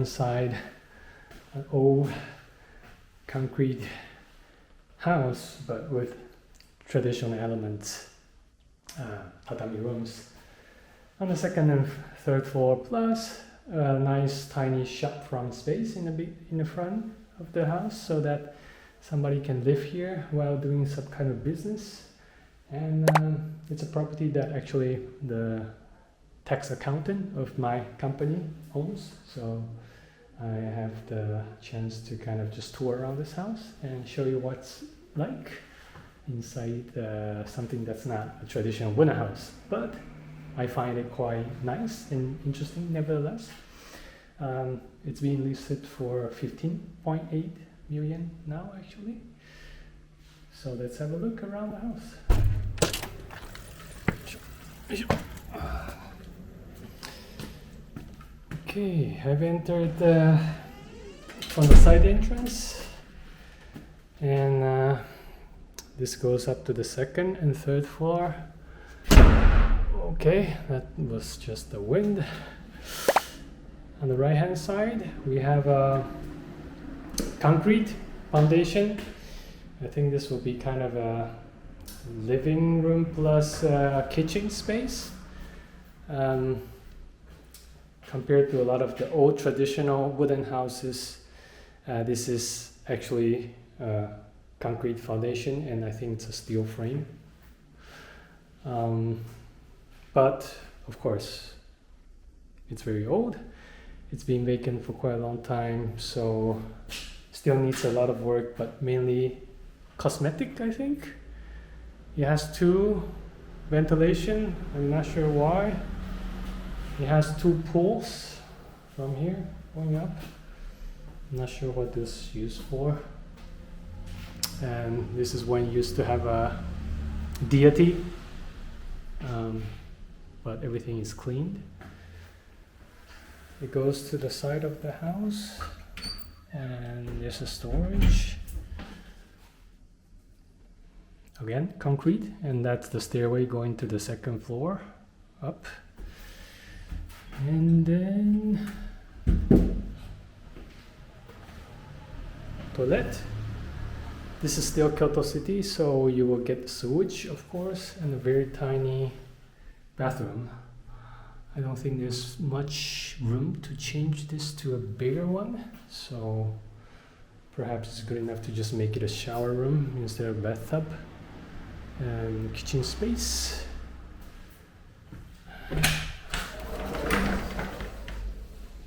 Inside an old concrete house, but with traditional elements, tatami rooms on the second and third floor, plus a nice tiny shop front space in the front of the house, so that somebody can live here while doing some kind of business. And it's a property that actually the tax accountant of my company owns, so I have the chance to kind of just tour around this house and show you what's like inside something that's not a traditional wooden house, but I find it quite nice and interesting nevertheless. It's being listed for 15.8 million now actually. So let's have a look around the house. Okay, I've entered from the side entrance, and this goes up to the second and third floor. Okay, that was just the wind. On the right hand side we have a concrete foundation. I think this will be kind of a living room plus kitchen space. Compared to a lot of the old traditional wooden houses, this is actually a concrete foundation, and I think it's a steel frame. But of course, it's very old. It's been vacant for quite a long time, so still needs a lot of work, but mainly cosmetic, I think. It has two ventilation, I'm not sure why. It has two pools from here going up. I'm not sure what this is used for. And this is when you used to have a deity, but everything is cleaned. It goes to the side of the house, and there's a storage. Again, concrete, and that's the stairway going to the second floor up. And then toilet. This is still Kyoto City, so you will get sewage, of course, and a very tiny bathroom. I don't think there's much room to change this to a bigger one, so perhaps it's good enough to just make it a shower room instead of bathtub. And kitchen space.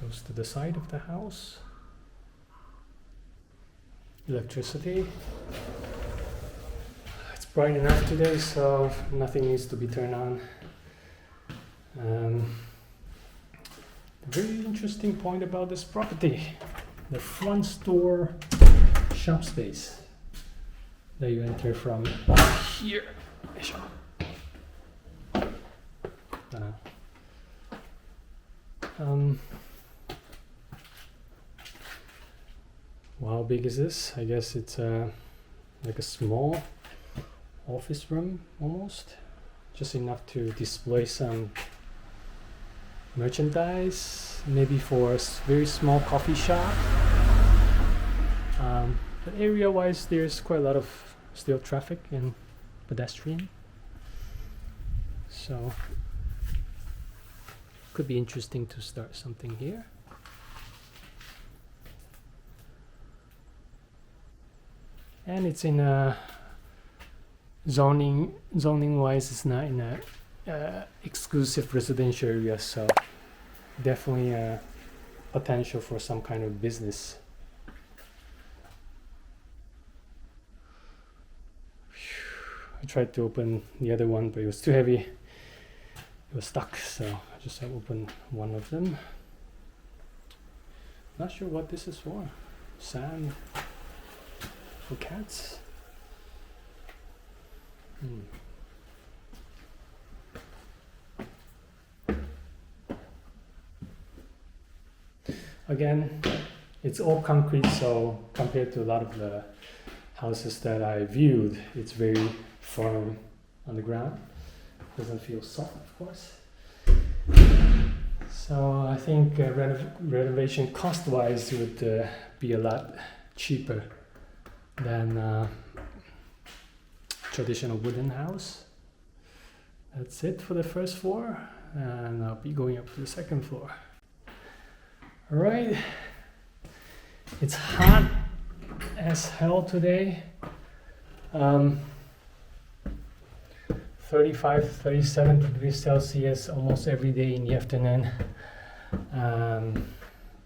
Goes to the side of the house. Electricity. It's bright enough today, so nothing needs to be turned on. A very interesting point about this property, the front store shop space that you enter from here. Well, how big is this? I guess it's like a small office room almost, just enough to display some merchandise, maybe for a very small coffee shop. But area-wise, there's quite a lot of still traffic and pedestrian, so could be interesting to start something here. And it's in a zoning wise, it's not in a exclusive residential area, so definitely a potential for some kind of business. I tried to open the other one, but it was too heavy. It was stuck, so I just opened one of them. Not sure what this is for. Sand for cats. Again, it's all concrete, so compared to a lot of the houses that I viewed, it's very firm on the ground. Doesn't feel soft, of course. So I think renovation cost-wise would be a lot cheaper than traditional wooden house. That's it for the first floor, and I'll be going up to the second floor. All right, it's hot as hell today. 35, 37 degrees Celsius almost every day in the afternoon.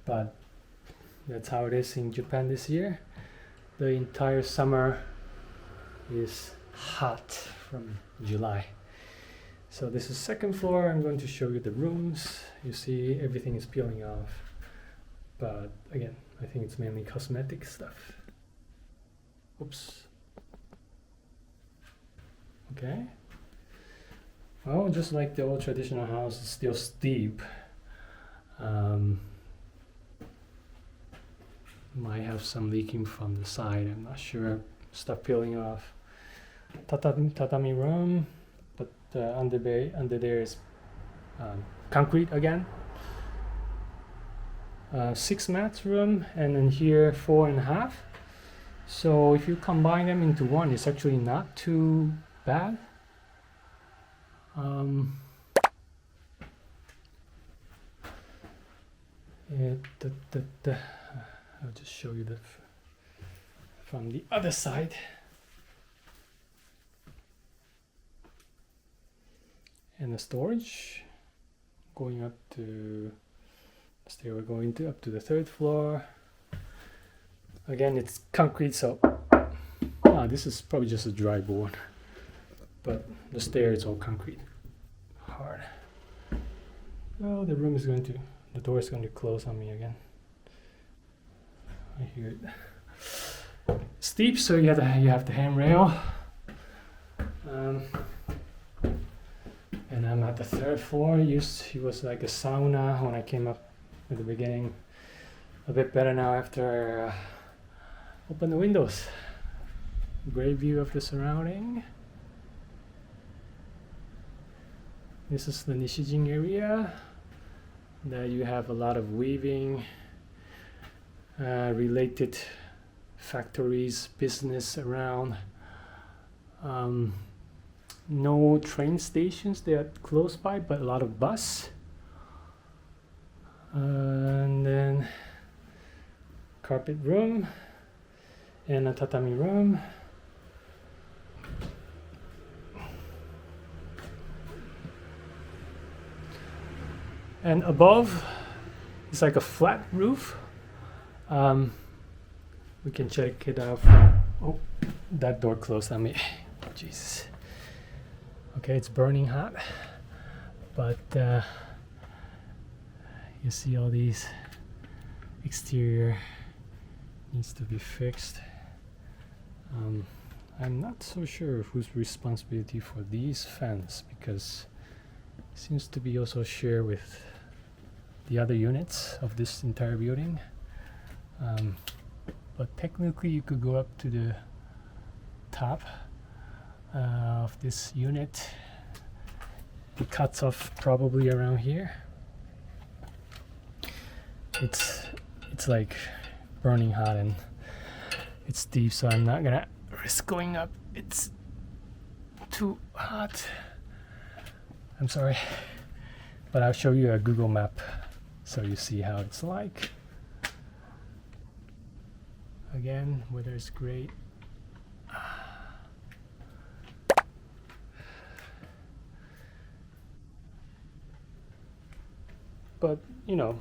But that's how it is in Japan this year. The entire summer is hot from July. So this is second floor. I'm going to show you the rooms. You see everything is peeling off. But again, I think it's mainly cosmetic stuff. Oops. Okay. Well, just like the old traditional house, it's still steep. Might have some leaking from the side, I'm not sure. Stuff peeling off. Tatami room, but under there is concrete again. 6 mats room, and then here 4.5. So if you combine them into one, it's actually not too bad. I'll just show you from the other side. And the storage going up to stairway going up to the third floor. Again, it's concrete, so this is probably just a dry board, but the stair is all concrete, hard. Oh, the door is going to close on me again. I hear it. Steep, so you have the handrail. And I'm at the third floor. It was like a sauna when I came up at the beginning. A bit better now after I opened the windows. Great view of the surrounding. This is the Nishijin area. There you have a lot of weaving related factories, business around. No train stations, they are close by, but a lot of bus. And then carpet room and a tatami room. And above, it's like a flat roof. We can check it out from, oh, that door closed on me. Jesus. Okay, it's burning hot, but you see all these exterior needs to be fixed. I'm not so sure whose responsibility for these fans, because it seems to be also shared with the other units of this entire building. But technically you could go up to the top of this unit. It cuts off probably around here. It's like burning hot and it's deep, so I'm not gonna risk going up. It's too hot. I'm sorry, but I'll show you a Google map so you see how it's like. Again, weather is great. But you know,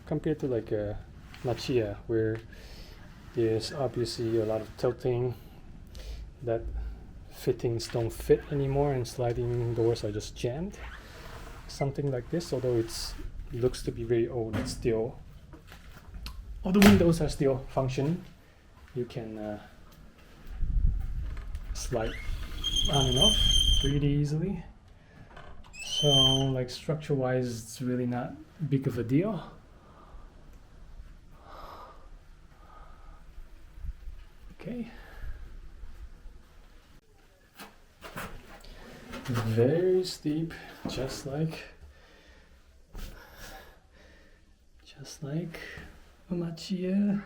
compared to like Akiya, where there's obviously a lot of tilting, that fittings don't fit anymore and sliding doors are just jammed. Something like this, although it looks to be very old, it's still all the windows are still functioning. You can slide on and off pretty easily. So like structure-wise, it's really not big of a deal. Okay. Very steep, just like Akiya.